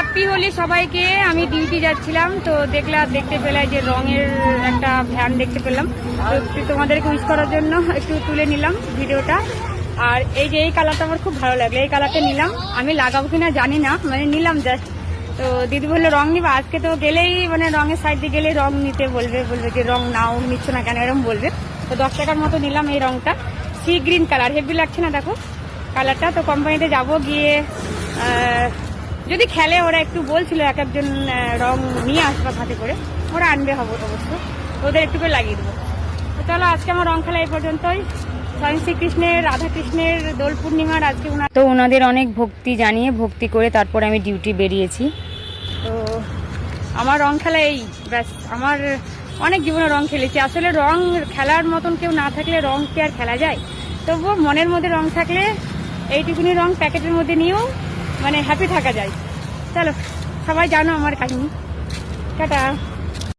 Happy Holi সবাইকে। আমি duty যাচ্ছিলাম তো দেখতে পেলাম যে রঙের একটা ভ্যান দেখতে পেলাম, তো তোমাদেরকে উইশ করার জন্য একটু তুলে নিলাম ভিডিওটা। আর এই যে এই কালারটা আমার খুব ভালো লাগলো, এই কালারটা নিলাম। আমি লাগাবো কিনা জানি না, মানে নিলাম জাস্ট। তো দিদি বললো রং নিবা আজকে, তো গেলেই মানে রঙের সাইড দিয়ে গেলেই রং নিতে বলবে যে রং নাও, নিচ্ছ না কেন এরকম বলবে। তো 10 টাকার মতো নিলাম এই রংটা, সি গ্রিন কালার, হেভি লাগছে না দেখো কালারটা। তো কোম্পানিতে যাব, গিয়ে যদি খেলে ওরা একটু বলছিল এক একজন রং নিয়ে আসবা হাতে করে, ওরা আনবে হবে অবশ্য, ওদের একটু করে লাগিয়ে দেবো। তো চলো আজকে আমার রং খেলা এই পর্যন্তই। স্বয়ং শ্রীকৃষ্ণের, রাধাকৃষ্ণের দোল পূর্ণিমার আজকে তো ওনাদের অনেক ভক্তি জানিয়ে ভক্তি করে তারপরে আমি ডিউটি বেরিয়েছি। তো আমার রং খেলা এই ব্যাস। আমার অনেক জীবনে রং খেলেছি, আসলে রং খেলার মতন কেউ না থাকলে রং কি আর খেলা যায়। তবুও মনের মধ্যে রং থাকলে এইটুকুনি রং প্যাকেটের মধ্যে নিয়েও মানে হ্যাপি থাকা যায়। চলো সবাই জানো আমার কাহিনী। টাটা।